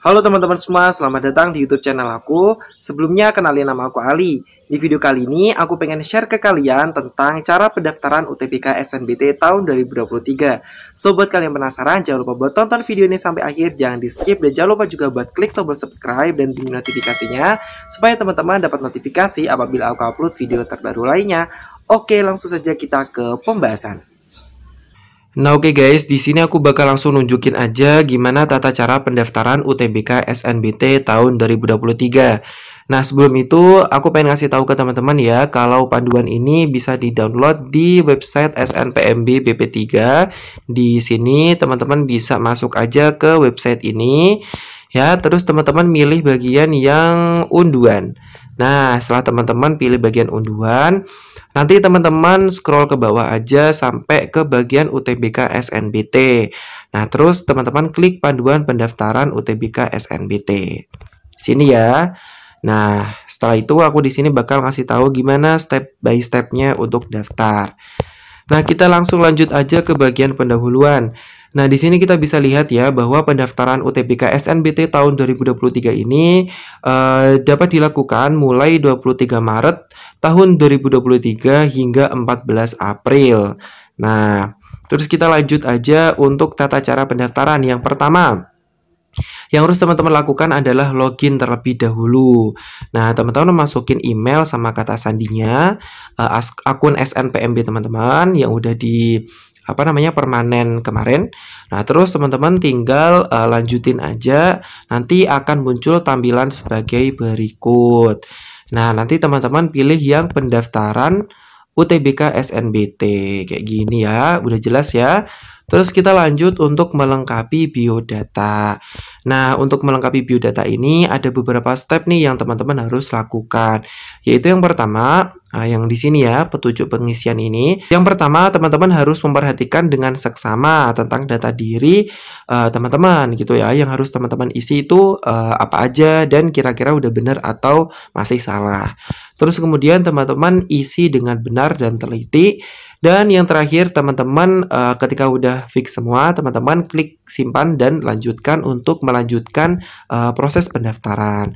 Halo teman-teman semua, selamat datang di YouTube channel aku. Sebelumnya kenalin nama aku Ali. Di video kali ini aku pengen share ke kalian tentang cara pendaftaran UTBK SNBT tahun 2023. So buat kalian penasaran, jangan lupa buat tonton video ini sampai akhir, jangan di skip dan jangan lupa juga buat klik tombol subscribe dan bunyi notifikasinya supaya teman-teman dapat notifikasi apabila aku upload video terbaru lainnya. Oke, langsung saja kita ke pembahasan. Nah oke guys, di sini aku bakal langsung nunjukin aja gimana tata cara pendaftaran UTBK SNBT tahun 2023. Nah sebelum itu aku pengen ngasih tahu ke teman-teman ya kalau panduan ini bisa di-download di website SNPMB BP3. Di sini teman-teman bisa masuk aja ke website ini ya, terus teman-teman milih bagian yang unduan. Nah, setelah teman-teman pilih bagian unduan, nanti teman-teman scroll ke bawah aja sampai ke bagian UTBK SNBT. Nah, terus teman-teman klik panduan pendaftaran UTBK SNBT. Sini ya. Nah, setelah itu aku di sini bakal ngasih tahu gimana step by stepnya untuk daftar. Nah, kita langsung lanjut aja ke bagian pendahuluan. Nah, di sini kita bisa lihat ya bahwa pendaftaran UTBK SNBT tahun 2023 ini dapat dilakukan mulai 23 Maret tahun 2023 hingga 14 April. Nah, terus kita lanjut aja untuk tata cara pendaftaran. Yang pertama, yang harus teman-teman lakukan adalah login terlebih dahulu. Nah, teman-teman masukin email sama kata sandinya, akun SNPMB teman-teman yang udah di permanen kemarin. Nah, terus teman-teman tinggal lanjutin aja, nanti akan muncul tampilan sebagai berikut. Nah, nanti teman-teman pilih yang pendaftaran UTBK SNBT kayak gini ya, udah jelas ya. Terus kita lanjut untuk melengkapi biodata. Nah, untuk melengkapi biodata ini ada beberapa step nih yang teman-teman harus lakukan. Yaitu yang pertama, yang di sini ya, petunjuk pengisian ini. Yang pertama, teman-teman harus memperhatikan dengan seksama tentang data diri teman-teman gitu ya. Yang harus teman-teman isi itu apa aja dan kira-kira udah benar atau masih salah. Terus kemudian teman-teman isi dengan benar dan teliti. Dan yang terakhir teman-teman ketika udah fix semua, teman-teman klik simpan dan lanjutkan untuk melanjutkan proses pendaftaran.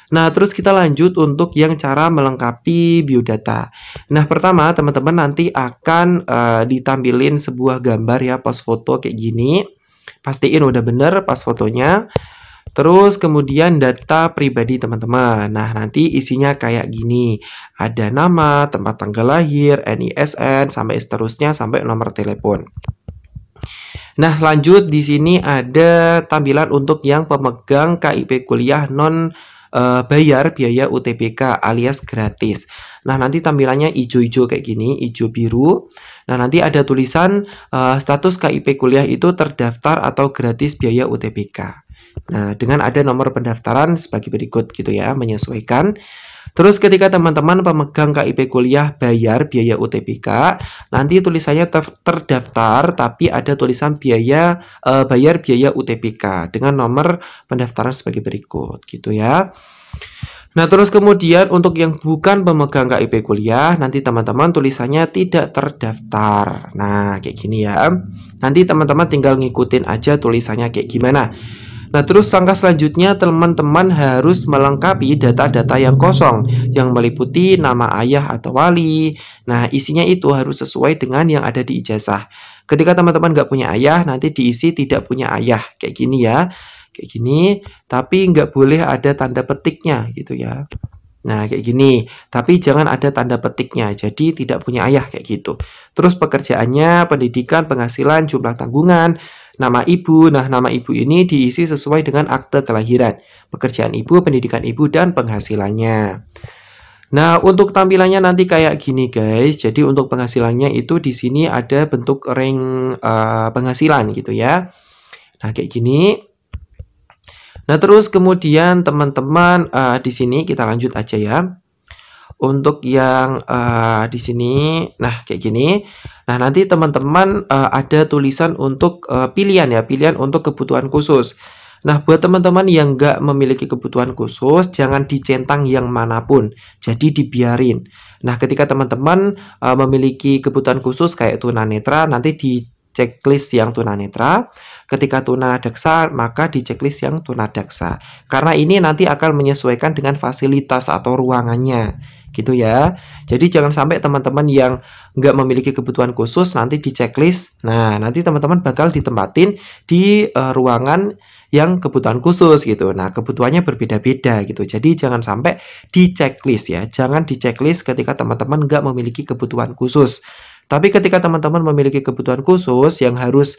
Nah, terus kita lanjut untuk yang cara melengkapi biodata. Nah, pertama teman-teman nanti akan ditampilin sebuah gambar ya, pas foto kayak gini. Pastiin udah bener pas fotonya. Terus kemudian data pribadi teman-teman. Nah, nanti isinya kayak gini. Ada nama, tempat tanggal lahir, NISN, sampai seterusnya sampai nomor telepon. Nah, lanjut di sini ada tampilan untuk yang pemegang KIP kuliah non bayar biaya UTBK alias gratis. Nah, nanti tampilannya hijau-hijau kayak gini, hijau biru. Nah, nanti ada tulisan status KIP kuliah itu terdaftar atau gratis biaya UTBK. Nah, dengan ada nomor pendaftaran sebagai berikut gitu ya, menyesuaikan. Terus ketika teman-teman pemegang KIP kuliah bayar biaya UTBK, nanti tulisannya terdaftar tapi ada tulisan bayar biaya UTBK dengan nomor pendaftaran sebagai berikut gitu ya. Nah, terus kemudian untuk yang bukan pemegang KIP kuliah, nanti teman-teman tulisannya tidak terdaftar. Nah, kayak gini ya. Nanti teman-teman tinggal ngikutin aja tulisannya kayak gimana. Nah, terus langkah selanjutnya teman-teman harus melengkapi data-data yang kosong yang meliputi nama ayah atau wali. Nah, isinya itu harus sesuai dengan yang ada di ijazah. Ketika teman-teman nggak punya ayah, nanti diisi tidak punya ayah. Kayak gini ya. Kayak gini, tapi nggak boleh ada tanda petiknya gitu ya. Nah, kayak gini. Tapi jangan ada tanda petiknya. Jadi tidak punya ayah kayak gitu. Terus pekerjaannya, pendidikan, penghasilan, jumlah tanggungan, nama ibu. Nah, nama ibu ini diisi sesuai dengan akte kelahiran. Pekerjaan ibu, pendidikan ibu, dan penghasilannya. Nah, untuk tampilannya nanti kayak gini guys. Jadi untuk penghasilannya itu di sini ada bentuk rank penghasilan gitu ya. Nah, kayak gini. Nah, terus kemudian teman-teman di sini kita lanjut aja ya. Untuk yang di sini, nah kayak gini. Nah, nanti teman-teman ada tulisan untuk pilihan ya, pilihan untuk kebutuhan khusus. Nah, buat teman-teman yang nggak memiliki kebutuhan khusus, jangan dicentang yang manapun. Jadi dibiarin. Nah, ketika teman-teman memiliki kebutuhan khusus kayak tunanetra, nanti checklist yang tunanetra. Ketika tunadaksa, maka di checklist yang tunadaksa. Karena ini nanti akan menyesuaikan dengan fasilitas atau ruangannya, gitu ya. Jadi jangan sampai teman-teman yang nggak memiliki kebutuhan khusus nanti di checklist. Nah, nanti teman-teman bakal ditempatin di ruangan yang kebutuhan khusus gitu. Nah, kebutuhannya berbeda-beda gitu. Jadi jangan sampai di checklist ya. Jangan di checklist ketika teman-teman nggak memiliki kebutuhan khusus. Tapi ketika teman-teman memiliki kebutuhan khusus yang harus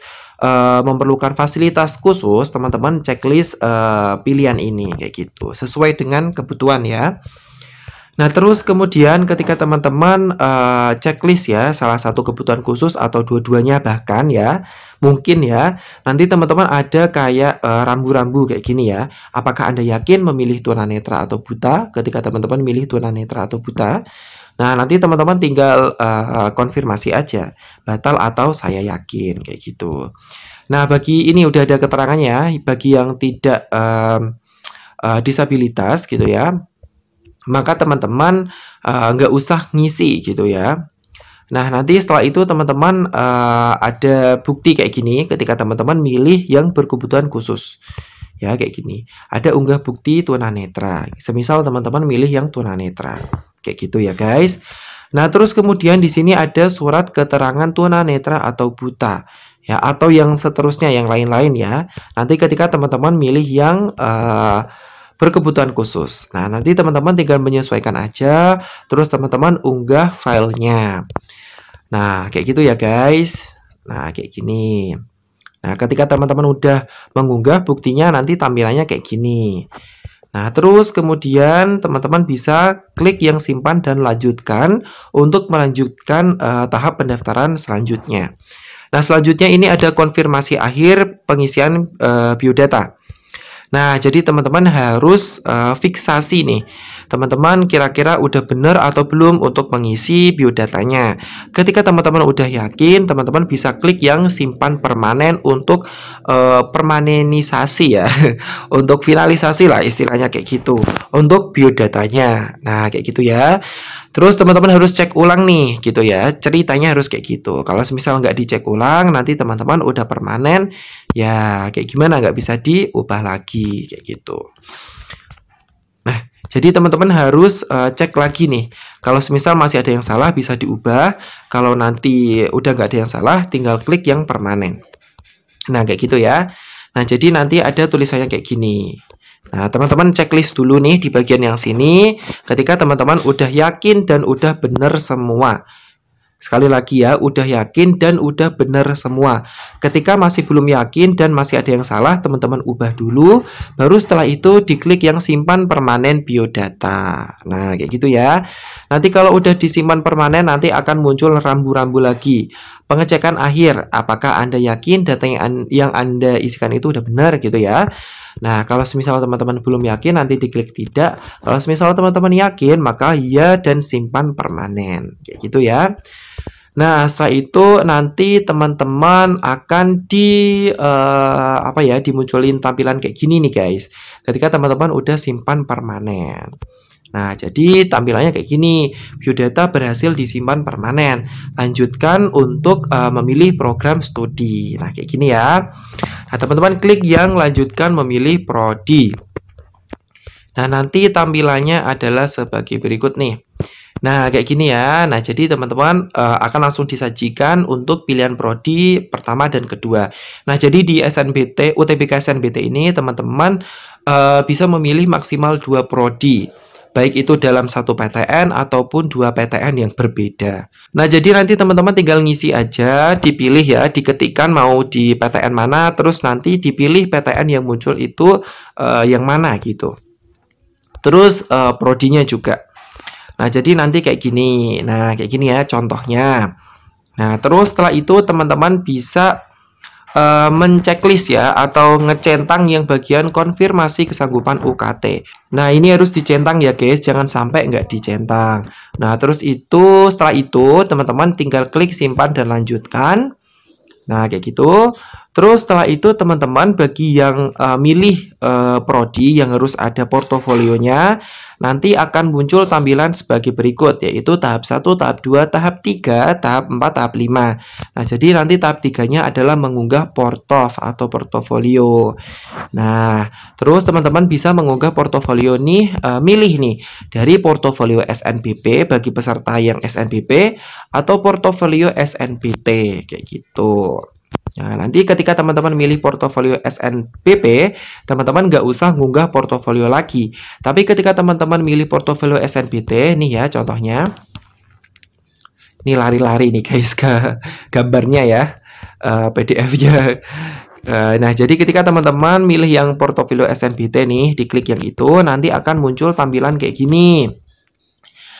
memerlukan fasilitas khusus, teman-teman checklist pilihan ini kayak gitu. Sesuai dengan kebutuhan ya. Nah, terus kemudian ketika teman-teman checklist ya salah satu kebutuhan khusus atau dua-duanya bahkan ya, mungkin ya, nanti teman-teman ada kayak rambu-rambu kayak gini ya. Apakah Anda yakin memilih tunanetra atau buta? Ketika teman-teman milih tunanetra atau buta, nah nanti teman-teman tinggal konfirmasi aja, batal atau saya yakin kayak gitu. Nah, bagi ini udah ada keterangannya, bagi yang tidak disabilitas gitu ya, maka teman-teman nggak usah ngisi gitu ya. Nah, nanti setelah itu teman-teman ada bukti kayak gini ketika teman-teman milih yang berkebutuhan khusus. Ya, kayak gini. Ada unggah bukti tunanetra. Semisal teman-teman milih yang tunanetra. Kayak gitu ya, guys. Nah, terus kemudian di sini ada surat keterangan tunanetra atau buta. Ya, atau yang seterusnya yang lain-lain ya. Nanti ketika teman-teman milih yang berkebutuhan khusus. Nah, nanti teman-teman tinggal menyesuaikan aja, terus teman-teman unggah filenya. Nah, kayak gitu ya, guys. Nah, kayak gini. Nah, ketika teman-teman udah mengunggah, buktinya nanti tampilannya kayak gini. Nah, terus kemudian teman-teman bisa klik yang simpan dan lanjutkan untuk melanjutkan tahap pendaftaran selanjutnya. Nah, selanjutnya ini ada konfirmasi akhir pengisian biodata. Nah, jadi teman-teman harus fiksasi nih. Teman-teman kira-kira udah benar atau belum untuk mengisi biodatanya. Ketika teman-teman udah yakin, teman-teman bisa klik yang simpan permanen untuk permanenisasi ya. Untuk finalisasi lah istilahnya kayak gitu. Untuk biodatanya. Nah, kayak gitu ya. Terus teman-teman harus cek ulang nih gitu ya. Ceritanya harus kayak gitu. Kalau misal nggak dicek ulang, nanti teman-teman udah permanen, ya kayak gimana nggak bisa diubah lagi kayak gitu. Nah, jadi teman-teman harus cek lagi nih. Kalau semisal masih ada yang salah bisa diubah. Kalau nanti udah nggak ada yang salah, tinggal klik yang permanen. Nah, kayak gitu ya. Nah, jadi nanti ada tulisannya kayak gini. Nah, teman-teman checklist dulu nih di bagian yang sini. Ketika teman-teman udah yakin dan udah bener semua. Sekali lagi ya, udah yakin dan udah bener semua. Ketika masih belum yakin dan masih ada yang salah, teman-teman ubah dulu. Baru setelah itu diklik yang simpan permanen biodata. Nah, kayak gitu ya. Nanti kalau udah disimpan permanen, nanti akan muncul rambu-rambu lagi. Pengecekan akhir, apakah Anda yakin data yang Anda isikan itu udah benar gitu ya. Nah, kalau misal teman-teman belum yakin, nanti diklik tidak. Kalau misal teman-teman yakin, maka ya dan simpan permanen. Kayak gitu ya. Nah, setelah itu nanti teman-teman akan dimunculin tampilan kayak gini nih guys. Ketika teman-teman udah simpan permanen. Nah, jadi tampilannya kayak gini. Biodata berhasil disimpan permanen. Lanjutkan untuk memilih program studi. Nah, kayak gini ya. Nah, teman-teman klik yang lanjutkan memilih prodi. Nah, nanti tampilannya adalah sebagai berikut nih. Nah, kayak gini ya. Nah, jadi teman-teman akan langsung disajikan untuk pilihan prodi pertama dan kedua. Nah, jadi di SNBT, UTBK SNBT ini teman-teman bisa memilih maksimal 2 prodi. Baik itu dalam satu PTN ataupun 2 PTN yang berbeda. Nah, jadi nanti teman-teman tinggal ngisi aja, dipilih ya, diketikkan mau di PTN mana, terus nanti dipilih PTN yang muncul itu yang mana gitu. Terus prodinya juga. Nah, jadi nanti kayak gini. Nah, kayak gini ya contohnya. Nah, terus setelah itu teman-teman bisa menceklis ya atau ngecentang yang bagian konfirmasi kesanggupan UKT. Nah, ini harus dicentang ya guys, jangan sampai nggak dicentang. Nah, terus setelah itu teman-teman tinggal klik simpan dan lanjutkan. Nah, kayak gitu. Terus setelah itu teman-teman bagi yang milih prodi yang harus ada portofolionya, nanti akan muncul tampilan sebagai berikut, yaitu tahap 1, tahap 2, tahap 3, tahap 4, tahap 5. Nah, jadi nanti tahap 3-nya adalah mengunggah portof atau portofolio. Nah, terus teman-teman bisa mengunggah portofolio nih, milih nih dari portofolio SNBP bagi peserta yang SNBP atau portofolio SNBT kayak gitu. Nah, nanti ketika teman-teman milih portofolio SNBP, teman-teman nggak usah ngunggah portofolio lagi. Tapi ketika teman-teman milih portofolio SNBT, nih ya contohnya. Ini lari-lari nih guys ke gambarnya ya, PDF-nya. Nah, jadi ketika teman-teman milih yang portofolio SNBT nih, diklik yang itu, nanti akan muncul tampilan kayak gini.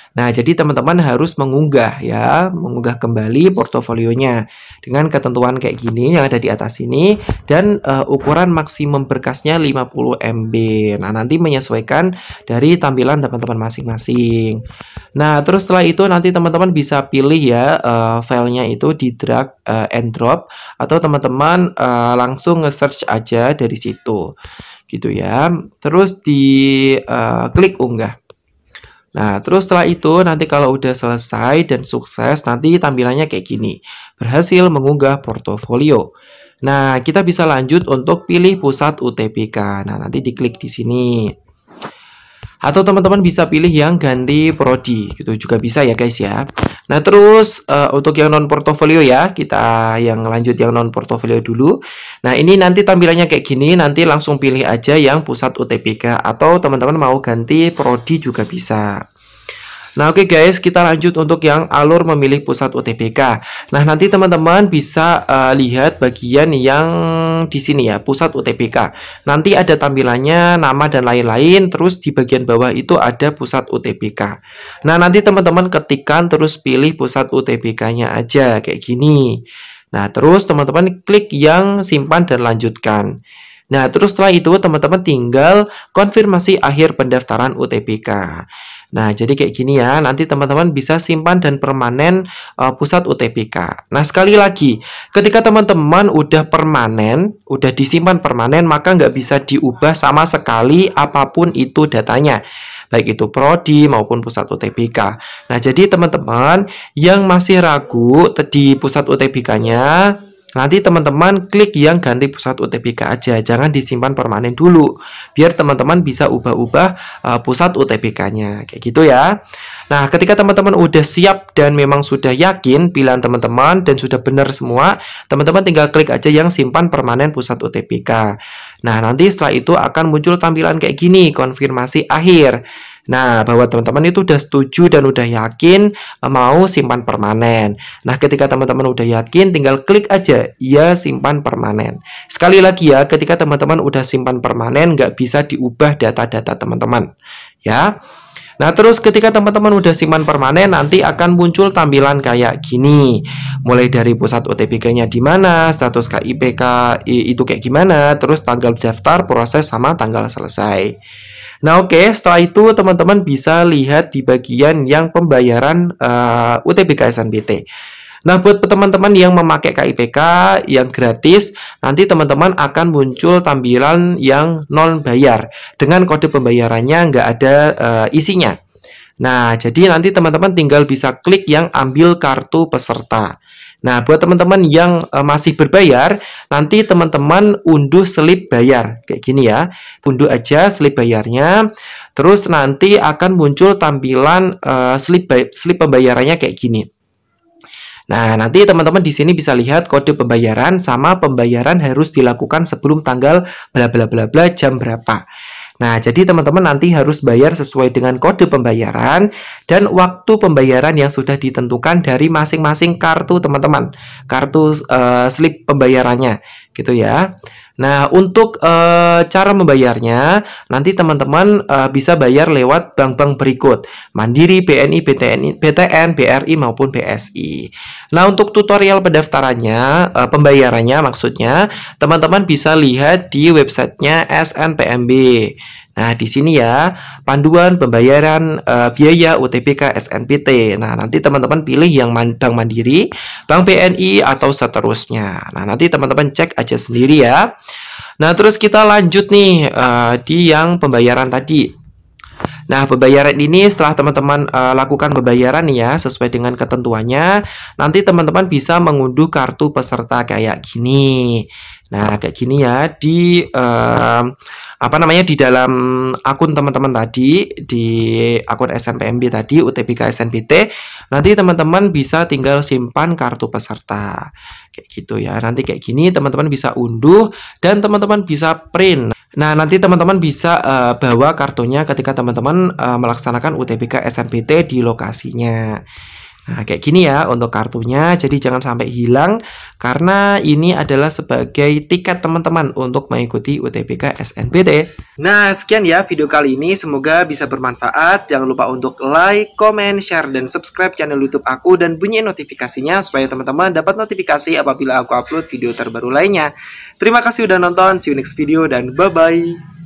Nah, jadi teman-teman harus mengunggah ya, mengunggah kembali portofolionya dengan ketentuan kayak gini yang ada di atas ini dan ukuran maksimum berkasnya 50 MB. Nah, nanti menyesuaikan dari tampilan teman-teman masing-masing. Nah, terus setelah itu nanti teman-teman bisa pilih ya filenya itu di drag and drop atau teman-teman langsung nge-search aja dari situ. Gitu ya. Terus di klik unggah. Nah, terus setelah itu nanti kalau udah selesai dan sukses, nanti tampilannya kayak gini. Berhasil mengunggah portofolio. Nah, kita bisa lanjut untuk pilih pusat UTBK. Nah, nanti diklik di sini. Atau teman-teman bisa pilih yang ganti prodi, gitu juga bisa ya guys ya. Nah, terus untuk yang non portofolio ya, kita yang lanjut yang non portofolio dulu. Nah, ini nanti tampilannya kayak gini, nanti langsung pilih aja yang pusat UTBK atau teman-teman mau ganti prodi juga bisa. Nah, oke guys, kita lanjut untuk yang alur memilih pusat UTBK. Nah, nanti teman-teman bisa lihat bagian yang di sini ya, pusat UTBK. Nanti ada tampilannya, nama dan lain-lain, terus di bagian bawah itu ada pusat UTBK. Nah, nanti teman-teman ketikkan terus pilih pusat UTBK-nya aja kayak gini. Nah, terus teman-teman klik yang simpan dan lanjutkan. Nah, terus setelah itu teman-teman tinggal konfirmasi akhir pendaftaran UTBK. Nah, jadi kayak gini ya, nanti teman-teman bisa simpan dan permanen pusat UTBK. Nah, sekali lagi, ketika teman-teman udah permanen, udah disimpan permanen, maka nggak bisa diubah sama sekali apapun itu datanya. Baik itu prodi maupun pusat UTBK. Nah, jadi teman-teman yang masih ragu di pusat UTBK-nya, nanti teman-teman klik yang ganti pusat UTBK aja, jangan disimpan permanen dulu, biar teman-teman bisa ubah-ubah pusat UTBK-nya, kayak gitu ya. Nah, ketika teman-teman udah siap dan memang sudah yakin pilihan teman-teman dan sudah benar semua, teman-teman tinggal klik aja yang simpan permanen pusat UTBK. Nah, nanti setelah itu akan muncul tampilan kayak gini, konfirmasi akhir. Nah, bahwa teman-teman itu udah setuju dan udah yakin mau simpan permanen. Nah, ketika teman-teman udah yakin, tinggal klik aja ya simpan permanen. Sekali lagi ya, ketika teman-teman udah simpan permanen, nggak bisa diubah data-data teman-teman. Ya. Nah, terus ketika teman-teman udah simpan permanen, nanti akan muncul tampilan kayak gini. Mulai dari pusat UTBK-nya di mana, status KIPK itu kayak gimana, terus tanggal daftar, proses, sama tanggal selesai. Nah, oke, setelah itu teman-teman bisa lihat di bagian yang pembayaran UTBK SNBT. Nah, buat teman-teman yang memakai KIPK yang gratis, nanti teman-teman akan muncul tampilan yang non bayar dengan kode pembayarannya nggak ada isinya. Nah, jadi nanti teman-teman tinggal bisa klik yang ambil kartu peserta. Nah, buat teman-teman yang masih berbayar, nanti teman-teman unduh slip bayar. Kayak gini ya. Unduh aja slip bayarnya. Terus nanti akan muncul tampilan slip pembayarannya kayak gini. Nah, nanti teman-teman di sini bisa lihat kode pembayaran sama pembayaran harus dilakukan sebelum tanggal bla bla bla bla jam berapa. Nah, jadi teman-teman nanti harus bayar sesuai dengan kode pembayaran dan waktu pembayaran yang sudah ditentukan dari masing-masing kartu teman-teman. Kartu slip pembayarannya, gitu ya. Nah, untuk cara membayarnya, nanti teman-teman bisa bayar lewat bank-bank berikut. Mandiri, BNI, BTN, BRI, maupun BSI. Nah, untuk tutorial pendaftarannya, pembayarannya maksudnya, teman-teman bisa lihat di websitenya SNPMB. Nah, di sini ya, panduan pembayaran biaya UTBK SNBT. Nah, nanti teman-teman pilih yang Bank Mandiri, Bank BNI, atau seterusnya. Nah, nanti teman-teman cek aja sendiri ya. Nah, terus kita lanjut nih di yang pembayaran tadi. Nah, pembayaran ini setelah teman-teman lakukan pembayaran nih ya, sesuai dengan ketentuannya, nanti teman-teman bisa mengunduh kartu peserta kayak gini. Nah, kayak gini ya di apa namanya di dalam akun teman-teman tadi, di akun SNPMB tadi, UTBK SNBT, nanti teman-teman bisa tinggal simpan kartu peserta. Kayak gitu ya. Nanti kayak gini teman-teman bisa unduh dan teman-teman bisa print. Nah, nanti teman-teman bisa bawa kartunya ketika teman-teman melaksanakan UTBK SNBT di lokasinya. Nah, kayak gini ya untuk kartunya. Jadi jangan sampai hilang karena ini adalah sebagai tiket teman-teman untuk mengikuti UTBK SNBT. Nah, sekian ya video kali ini. Semoga bisa bermanfaat. Jangan lupa untuk like, comment, share, dan subscribe channel YouTube aku dan bunyiin notifikasinya supaya teman-teman dapat notifikasi apabila aku upload video terbaru lainnya. Terima kasih udah nonton. See you next video dan bye-bye.